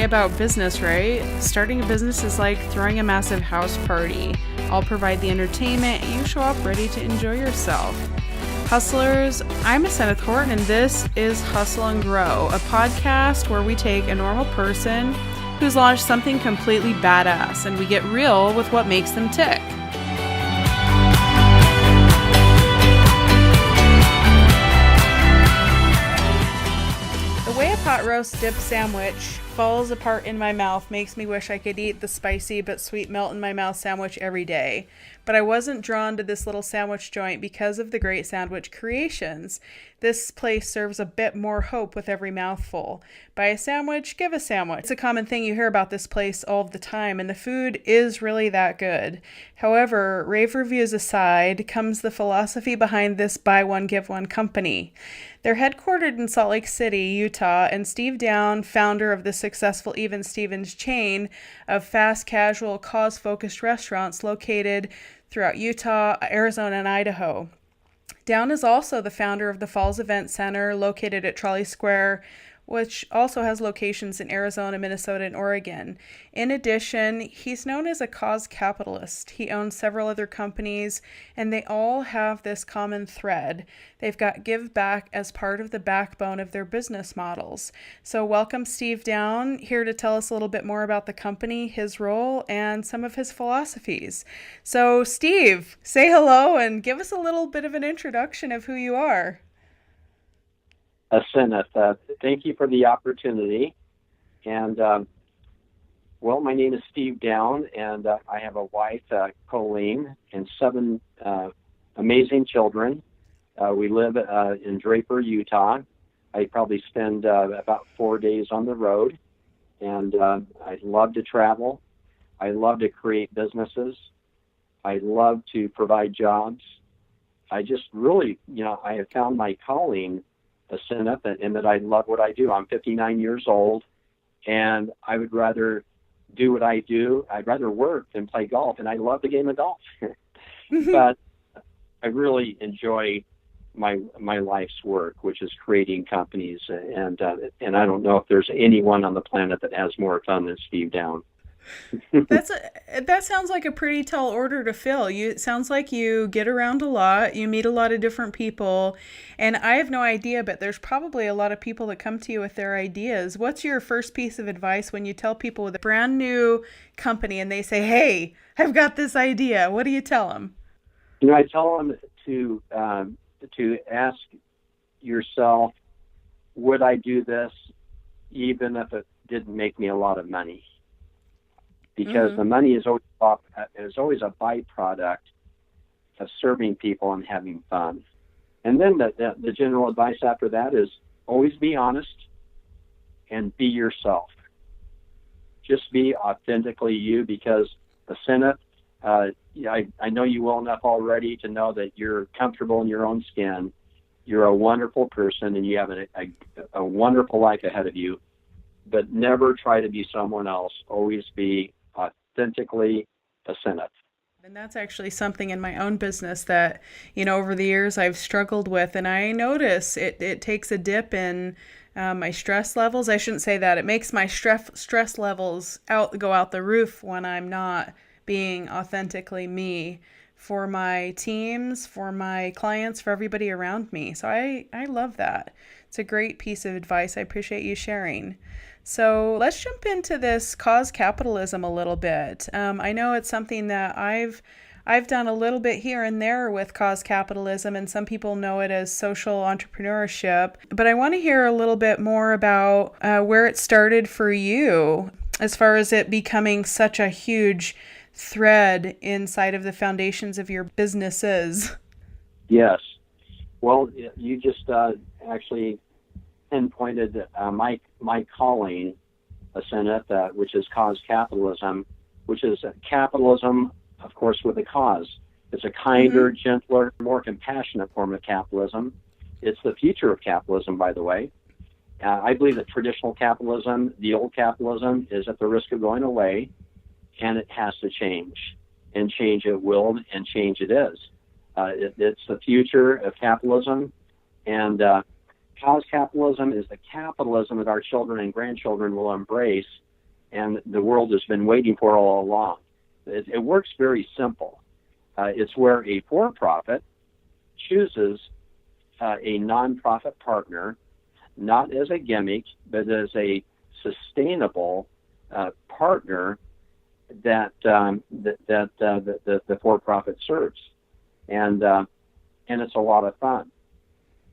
say about business, right? Starting a business is like throwing a massive house party. I'll provide the entertainment, you show up ready to enjoy yourself. Hustlers, I'm Asenneth Horton, and this is Hustle and Grow, a podcast where we take a normal person who's launched something completely badass and we get real with what makes them tick. The way a pot roast dip sandwich falls apart in my mouth makes me wish I could eat the spicy but sweet melt in my mouth sandwich every day. But I wasn't drawn to this little sandwich joint because of the great sandwich creations. This place serves a bit more hope with every mouthful. Buy a sandwich, give a sandwich. It's a common thing you hear about this place all the time, and the food is really that good. However, rave reviews aside, comes the philosophy behind this buy one, give one company. They're headquartered in Salt Lake City, Utah, and Steve Down, founder of the successful Even Stevens chain of fast casual cause-focused restaurants located throughout Utah, Arizona, and Idaho. Down is also the founder of the Falls Event Center located at Trolley Square, which also has locations in Arizona, Minnesota, and Oregon. In addition, he's known as a cause capitalist. He owns several other companies, and they all have this common thread. They've got give back as part of the backbone of their business models. So welcome Steve Down, here to tell us a little bit more about the company, his role, and some of his philosophies. So Steve, say hello and give us a little bit of an introduction of who you are. Asenneth, thank you for the opportunity. And, my name is Steve Down, and I have a wife, Colleen, and 7 amazing children. We live in Draper, Utah. I probably spend about 4 days on the road, and I love to travel. I love to create businesses. I love to provide jobs. I just really, I have found my calling, Asenneth, and that I love what I do. I'm 59 years old, and I would rather do what I do. I'd rather work than play golf, and I love the game of golf. But I really enjoy my life's work, which is creating companies, and I don't know if there's anyone on the planet that has more fun than Steve Down. That sounds like a pretty tall order to fill. It sounds like you get around a lot, you meet a lot of different people, and I have no idea, but there's probably a lot of people that come to you with their ideas. What's your first piece of advice when you tell people with a brand new company and they say, "Hey, I've got this idea"? What do you tell them? I tell them to ask yourself, would I do this even if it didn't make me a lot of money? Because the money is always a byproduct of serving people and having fun. And then the general advice after that is always be honest and be yourself. Just be authentically you, because Asenneth, I know you well enough already to know that you're comfortable in your own skin. You're a wonderful person, and you have a wonderful life ahead of you. But never try to be someone else. Always be authentically Asenneth. And that's actually something in my own business that, over the years I've struggled with. And I notice it takes a dip in my stress levels. I shouldn't say that. It makes my stress levels go out the roof when I'm not being authentically me for my teams, for my clients, for everybody around me. So I love that. It's a great piece of advice. I appreciate you sharing. So let's jump into this cause capitalism a little bit. I know it's something that I've done a little bit here and there with cause capitalism, and some people know it as social entrepreneurship. But I want to hear a little bit more about where it started for you, as far as it becoming such a huge thread inside of the foundations of your businesses. Yes. Well, you just actually pinpointed my calling, Asenneth, which is cause capitalism, which is capitalism, of course, with a cause. It's a kinder, gentler, more compassionate form of capitalism. It's the future of capitalism, by the way. I believe that traditional capitalism, the old capitalism, is at the risk of going away, and it has to change. And change it will, and change it is. It's the future of capitalism, and cause capitalism is the capitalism that our children and grandchildren will embrace and the world has been waiting for all along. It works very simple. It's where a for-profit chooses a nonprofit partner, not as a gimmick, but as a sustainable partner that the for-profit serves, and it's a lot of fun.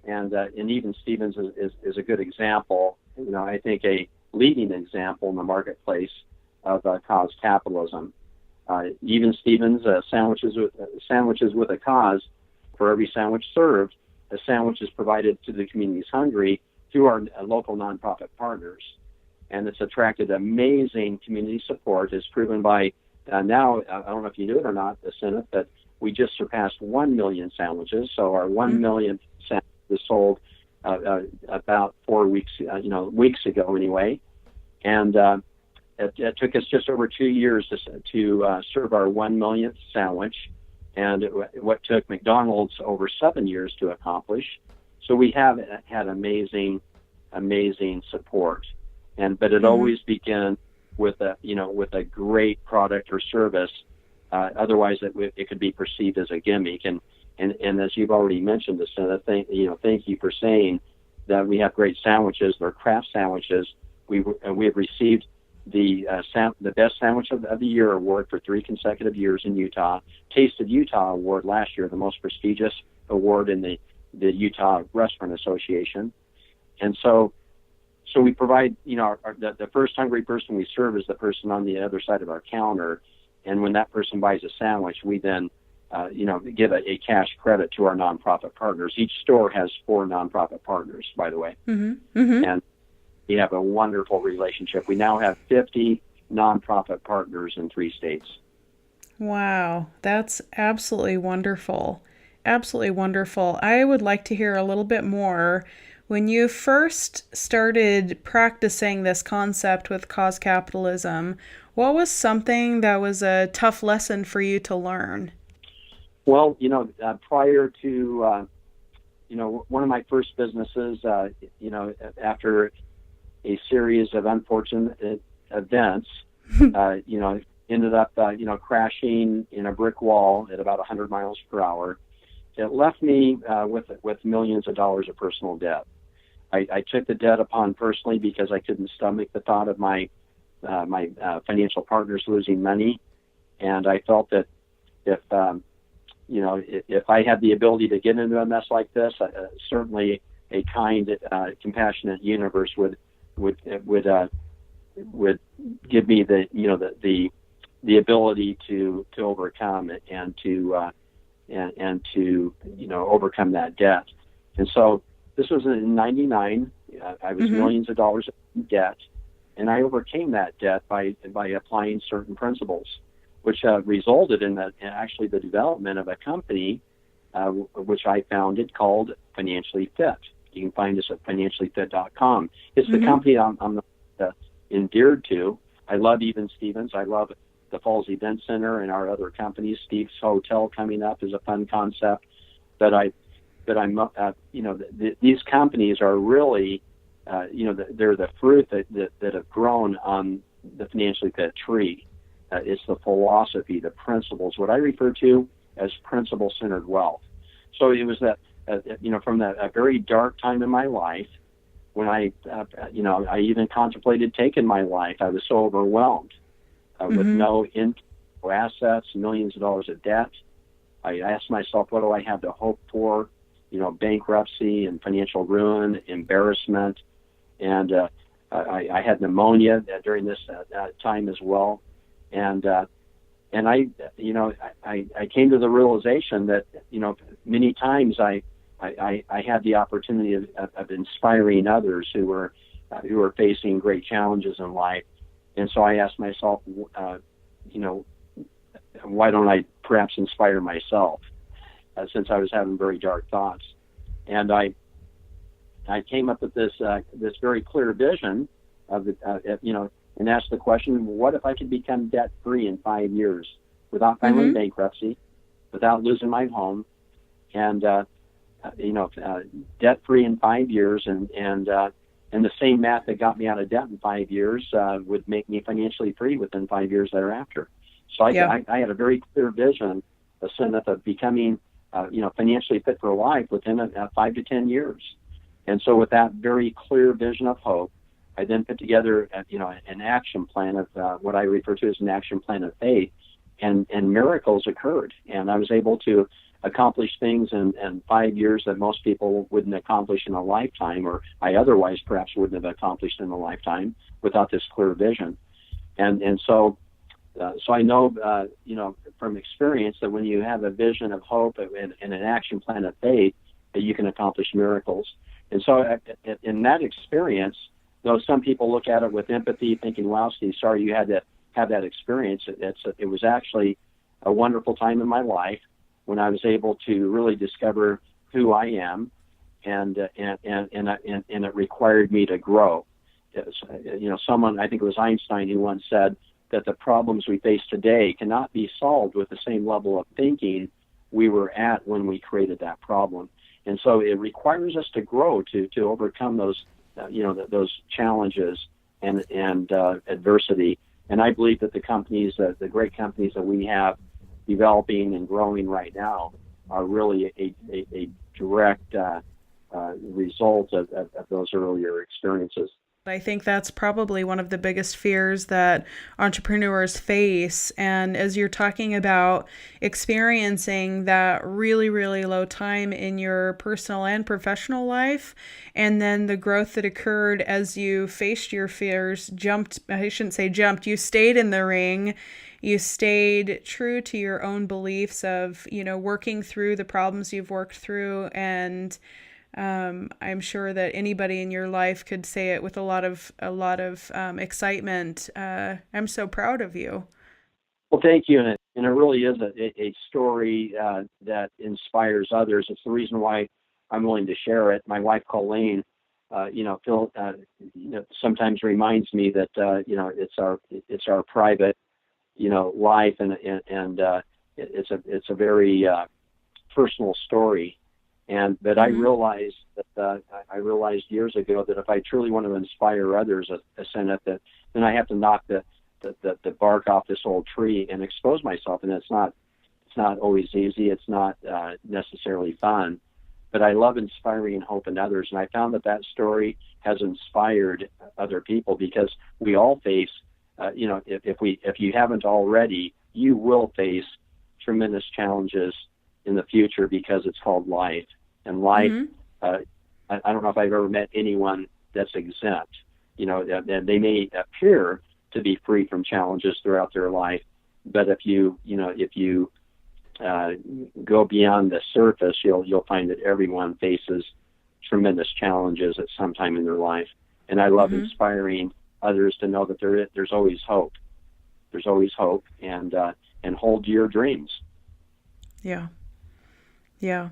And even Stevens is a good example. I think a leading example in the marketplace of cause capitalism. Even Stevens sandwiches with a cause. For every sandwich served, a sandwich is provided to the communities hungry through our local nonprofit partners. And it's attracted amazing community support, as proven by now, I don't know if you knew it or not, the Senate, but we just surpassed 1 million sandwiches. So our 1 millionth sandwich was sold about 4 weeks, weeks ago anyway. And it took us just over 2 years to serve our 1 millionth sandwich, and what took McDonald's over 7 years to accomplish. So we have had amazing support, but it always begins with a great product or service. Otherwise, it could be perceived as a gimmick. And as you've already mentioned, thank you for saying that we have great sandwiches. They're craft sandwiches. We have received the Best Sandwich of the Year award for 3 consecutive years in Utah. Taste of Utah award last year, the most prestigious award in the Utah Restaurant Association. And so we provide, the first hungry person we serve is the person on the other side of our counter. And when that person buys a sandwich, we then, give a cash credit to our nonprofit partners. Each store has 4 nonprofit partners, by the way. Mm-hmm. Mm-hmm. And we have a wonderful relationship. We now have 50 nonprofit partners in 3 states. Wow, that's absolutely wonderful. Absolutely wonderful. I would like to hear a little bit more. When you first started practicing this concept with cause capitalism, what was something that was a tough lesson for you to learn? Well, prior to, one of my first businesses, after a series of unfortunate events, ended up, crashing in a brick wall at about 100 miles per hour. It left me with millions of dollars of personal debt. I took the debt upon personally because I couldn't stomach the thought of my financial partners losing money, and I felt that if I had the ability to get into a mess like this, certainly a kind, compassionate universe would give me the ability to overcome it and to overcome that debt. And so this was in '99. I was millions of dollars in debt, and I overcame that debt by applying certain principles, which resulted in actually the development of a company which I founded called Financially Fit. You can find us at financiallyfit.com. It's the company I'm endeared to. I love Even Stevens. I love the Falls Event Center and our other companies. Steve's Hotel coming up is a fun concept. These companies are really, they're the fruit that have grown on the Financially Fit tree. It's the philosophy, the principles, what I refer to as principle-centered wealth. So it was that, from that very dark time in my life, when I even contemplated taking my life. I was so overwhelmed with no income, no assets, millions of dollars of debt. I asked myself, what do I have to hope for? Bankruptcy and financial ruin, embarrassment, and I had pneumonia during this time as well. And I came to the realization that, many times I had the opportunity of inspiring others who were facing great challenges in life. And so I asked myself, why don't I perhaps inspire myself, since I was having very dark thoughts. And I came up with this very clear vision of and asked the question, what if I could become debt-free in 5 years without filing bankruptcy, without losing my home, and debt-free in 5 years, and And the same math that got me out of debt in 5 years would make me financially free within 5 years thereafter. So Yeah. I had a very clear vision, of becoming, financially fit for life within 5 to 10 years. And so with that very clear vision of hope, I then put together, an action plan of what I refer to as an action plan of faith, and miracles occurred. And I was able to accomplish things in 5 years that most people wouldn't accomplish in a lifetime, or I otherwise perhaps wouldn't have accomplished in a lifetime without this clear vision. So I know, from experience that when you have a vision of hope and an action plan of faith, that you can accomplish miracles. And so in that experience, though some people look at it with empathy, thinking, wow, Steve, sorry you had to have that experience, it was actually a wonderful time in my life when I was able to really discover who I am, and it required me to grow. Someone, I think it was Einstein, who once said that the problems we face today cannot be solved with the same level of thinking we were at when we created that problem. And so it requires us to grow to overcome those challenges and adversity. And I believe that the great companies that we have developing and growing right now are really a direct result of those earlier experiences. I think that's probably one of the biggest fears that entrepreneurs face. And as you're talking about experiencing that really, really low time in your personal and professional life, and then the growth that occurred as you faced your fears, I shouldn't say jumped, you stayed in the ring. You stayed true to your own beliefs of, working through the problems you've worked through. And I'm sure that anybody in your life could say it with a lot of excitement. I'm so proud of you. Well, thank you, and it really is a story that inspires others. It's the reason why I'm willing to share it. My wife, Colleen, Phil, sometimes reminds me that it's our private, life, and it's a very personal story. But I realized years ago that if I truly want to inspire others, then I have to knock the bark off this old tree and expose myself. And it's not always easy. It's not necessarily fun. But I love inspiring hope in others, and I found that story has inspired other people, because we all face, if you haven't already, you will face tremendous challenges in the future, because it's called life. And life, I don't know if I've ever met anyone that's exempt. They may appear to be free from challenges throughout their life, but if you go beyond the surface, you'll find that everyone faces tremendous challenges at some time in their life. And I love inspiring others to know that there's always hope. There's always hope, and hold to your dreams. Yeah. Yeah.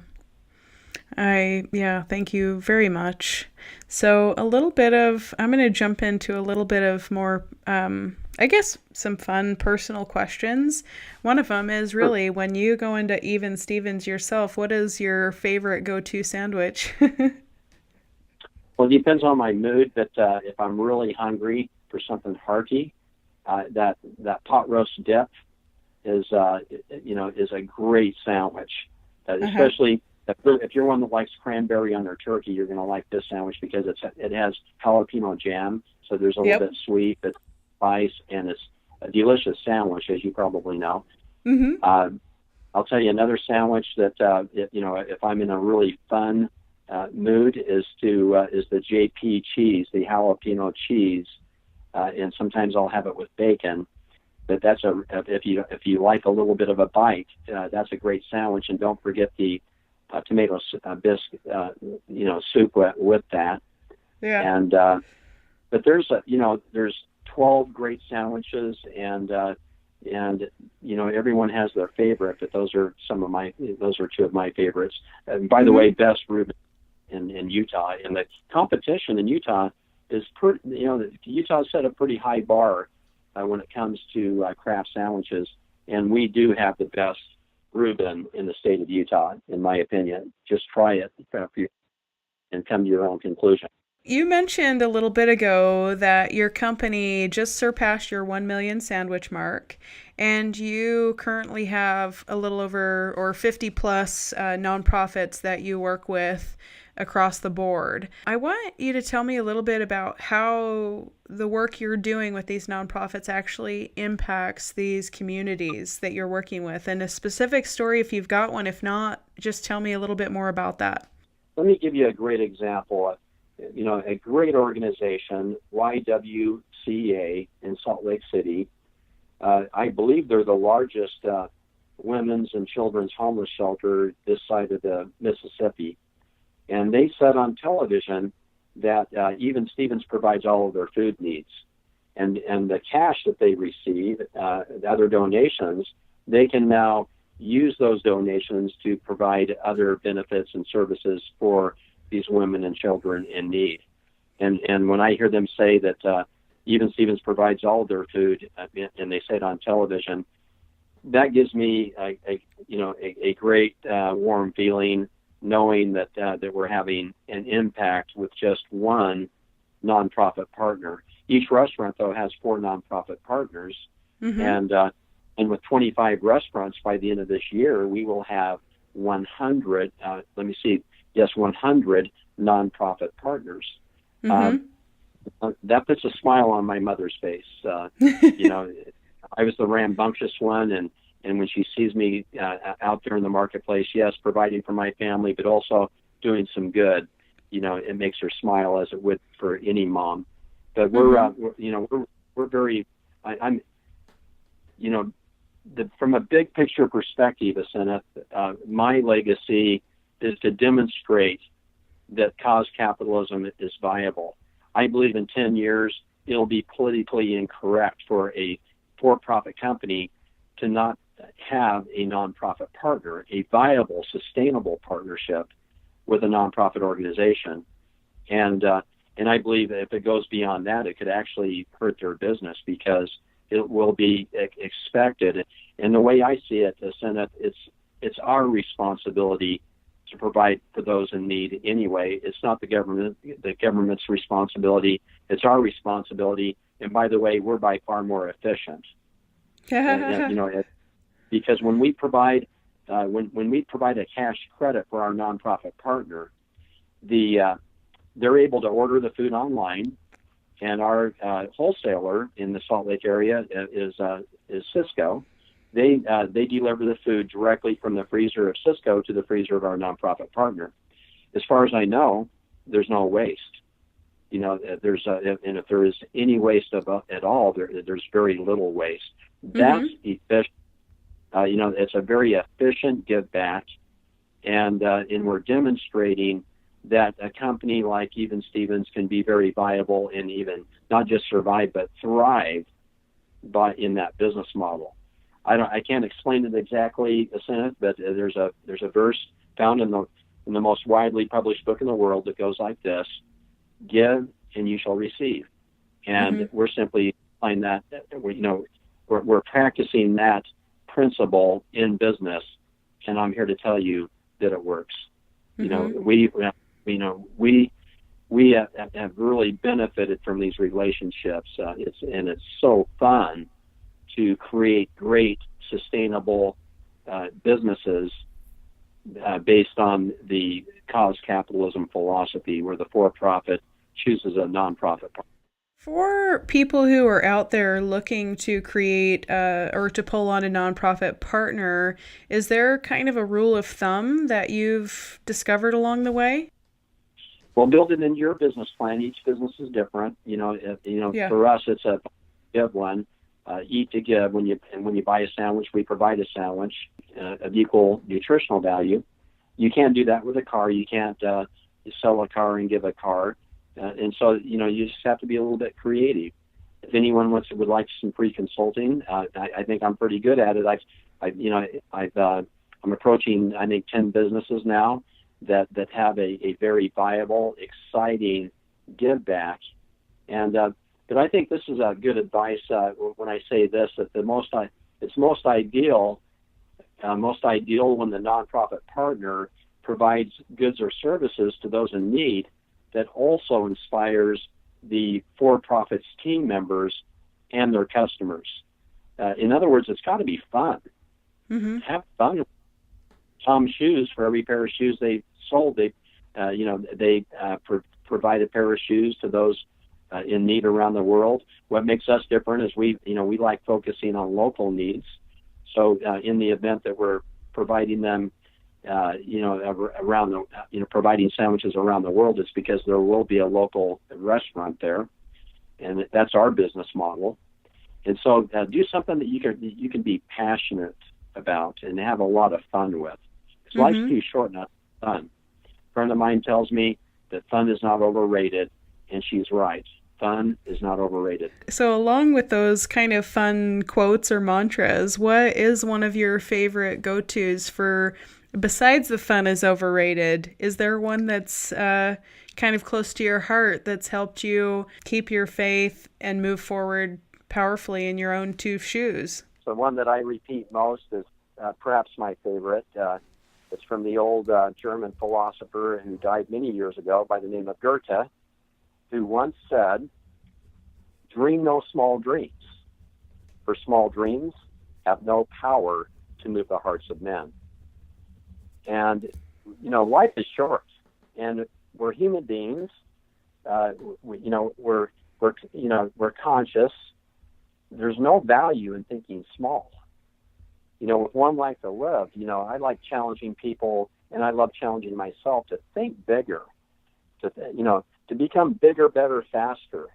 Thank you very much. So I'm going to jump into a little bit of more, I guess, some fun personal questions. One of them is really, when you go into Even Stevens yourself, what is your favorite go-to sandwich? Well, it depends on my mood, but if I'm really hungry for something hearty, that pot roast dip is a great sandwich, especially if you're one that likes cranberry on their turkey. You're going to like this sandwich because it has jalapeno jam, so there's a little bit sweet, but spice, and it's a delicious sandwich, as you probably know. I'll tell you another sandwich that if I'm in a really fun mood is the JP cheese, the jalapeno cheese, and sometimes I'll have it with bacon. But that's if you like a little bit of a bite, that's a great sandwich. And don't forget the tomato bisque, soup with that. Yeah. And but there's 12 great sandwiches, and everyone has their favorite. But those are two of my favorites. And by the way, best Reuben in Utah, and the competition in Utah is Utah set a pretty high bar when it comes to craft sandwiches, and we do have the best Reuben in the state of Utah, in my opinion. Just try it and come to your own conclusion. You mentioned a little bit ago that your company just surpassed your 1 million sandwich mark, and you currently have a little over or 50 plus nonprofits that you work with across the board. I want you to tell me a little bit about how the work you're doing with these nonprofits actually impacts these communities that you're working with, and a specific story if you've got one. If not, just tell me a little bit more about that. Let me give you a great example. A great organization, YWCA in Salt Lake City. I believe they're the largest women's and children's homeless shelter this side of the Mississippi. And they said on television that Even Stevens provides all of their food needs. And the cash that they receive, the other donations, they can now use those donations to provide other benefits and services for these women and children in need. And when I hear them say that Even Stevens provides all of their food, and they say it on television, that gives me a great warm feeling, knowing that we're having an impact with just one nonprofit partner. Each restaurant, though, has 4 nonprofit partners, and with 25 restaurants by the end of this year, we will have 100. 100 nonprofit partners. That puts a smile on my mother's face. I was the rambunctious one, and when she sees me out there in the marketplace, yes, providing for my family, but also doing some good, it makes her smile as it would for any mom. But we're very, from a big picture perspective, Asenath, my legacy is to demonstrate that cause capitalism is viable. I believe in 10 years, it'll be politically incorrect for a for-profit company to not have a nonprofit partner, a viable, sustainable partnership with a nonprofit organization. And I believe that if it goes beyond that, it could actually hurt their business because it will be expected. And the way I see it, Senate, it's our responsibility to provide for those in need anyway. It's not the government's responsibility. It's our responsibility. And by the way, we're by far more efficient. Because when we provide a cash credit for our nonprofit partner, they're able to order the food online, and our wholesaler in the Salt Lake area is Cisco. They deliver the food directly from the freezer of Cisco to the freezer of our nonprofit partner. As far as I know, there's no waste. And if there is any waste at all, there's very little waste. That's efficient. It's a very efficient give back, and we're demonstrating that a company like Even Stevens can be very viable and even not just survive but thrive in that business model. I can't explain it exactly, Senate, but there's a verse found in the most widely published book in the world that goes like this: "Give and you shall receive." And we're simply applying that. We're practicing that principle in business, and I'm here to tell you that it works. We have really benefited from these relationships. It's so fun to create great, sustainable businesses based on the cause capitalism philosophy, where the for-profit chooses a nonprofit partner. For people who are out there looking to create or to pull on a nonprofit partner, is there kind of a rule of thumb that you've discovered along the way? Well, build it into your business plan. Each business is different. For us, it's a give one. Eat to give. When you buy a sandwich, we provide a sandwich of equal nutritional value. You can't do that with a car. You can't sell a car and give a car. And so, you just have to be a little bit creative. If anyone would like some free consulting, I think I'm pretty good at it. I'm approaching, I think, 10 businesses now that have a very viable, exciting give back. But I think this is good advice when I say this, that it's most ideal when the nonprofit partner provides goods or services to those in need that also inspires the for-profits team members and their customers. In other words, it's got to be fun. Mm-hmm. Have fun. Tom's Shoes, for every pair of shoes they sold, they provide a pair of shoes to those in need around the world. What makes us different is we like focusing on local needs. So in the event that we're providing them, providing sandwiches around the world, it's because there will be a local restaurant there, and that's our business model. And so do something that you can be passionate about and have a lot of fun with. Because life's too short not to have fun. A friend of mine tells me that fun is not overrated, and she's right. Fun is not overrated. So along with those kind of fun quotes or mantras, what is one of your favorite go-tos for, besides the fun is overrated, is there one that's kind of close to your heart that's helped you keep your faith and move forward powerfully in your own two shoes? The one that I repeat most is perhaps my favorite. It's from the old German philosopher who died many years ago by the name of Goethe, who once said, "Dream no small dreams, for small dreams have no power to move the hearts of men." And, life is short, and we're human beings. We're conscious. There's no value in thinking small. With one life to live, I like challenging people, and I love challenging myself to think bigger, to become bigger, better, faster.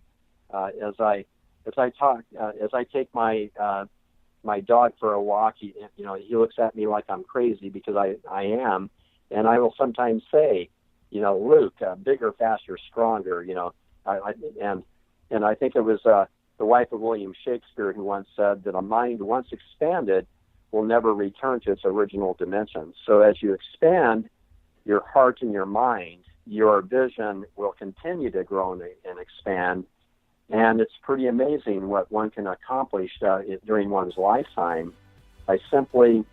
As I take my dog for a walk, he looks at me like I'm crazy because I am, and I will sometimes say, Luke, bigger, faster, stronger. And I think it was the wife of William Shakespeare who once said that a mind once expanded will never return to its original dimensions. So as you expand your heart and your mind, your vision will continue to grow and expand. And it's pretty amazing what one can accomplish during one's lifetime by simply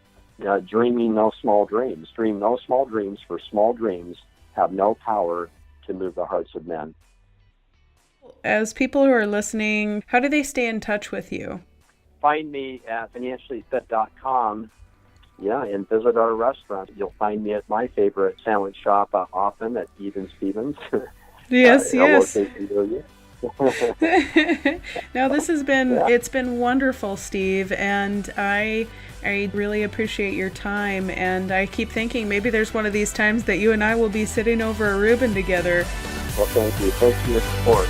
dreaming no small dreams. Dream no small dreams, for small dreams have no power to move the hearts of men. As people who are listening, how do they stay in touch with you? Find me at financiallyfit.com, and visit our restaurant. You'll find me at my favorite sandwich shop often at Even Stevens. Yes. Now this has been, It's been wonderful, Steve, and I really appreciate your time, and I keep thinking maybe there's one of these times that you and I will be sitting over a Reuben together. Well, thank you. Thanks for your support.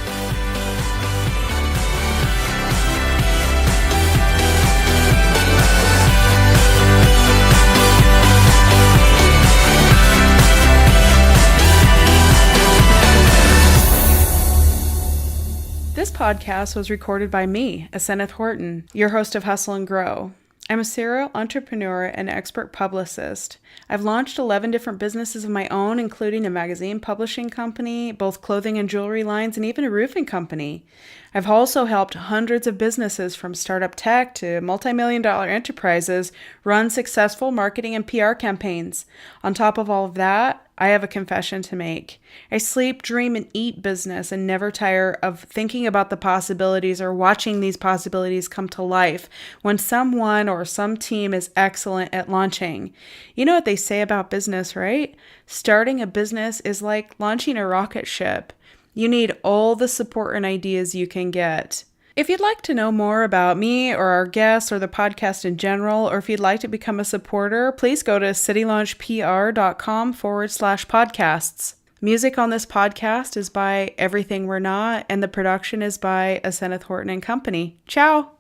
This podcast was recorded by me, Aseneth Horton, your host of Hustle and Grow. I'm a serial entrepreneur and expert publicist. I've launched 11 different businesses of my own, including a magazine publishing company, both clothing and jewelry lines, and even a roofing company. I've also helped hundreds of businesses from startup tech to multi-million-dollar enterprises run successful marketing and PR campaigns. On top of all of that, I have a confession to make. I sleep, dream, and eat business and never tire of thinking about the possibilities or watching these possibilities come to life when someone or some team is excellent at launching. You know what they say about business, right? Starting a business is like launching a rocket ship. You need all the support and ideas you can get. If you'd like to know more about me or our guests or the podcast in general, or if you'd like to become a supporter, please go to citylaunchpr.com/podcasts. Music on this podcast is by Everything We're Not, and the production is by Aseneth Horton and Company. Ciao!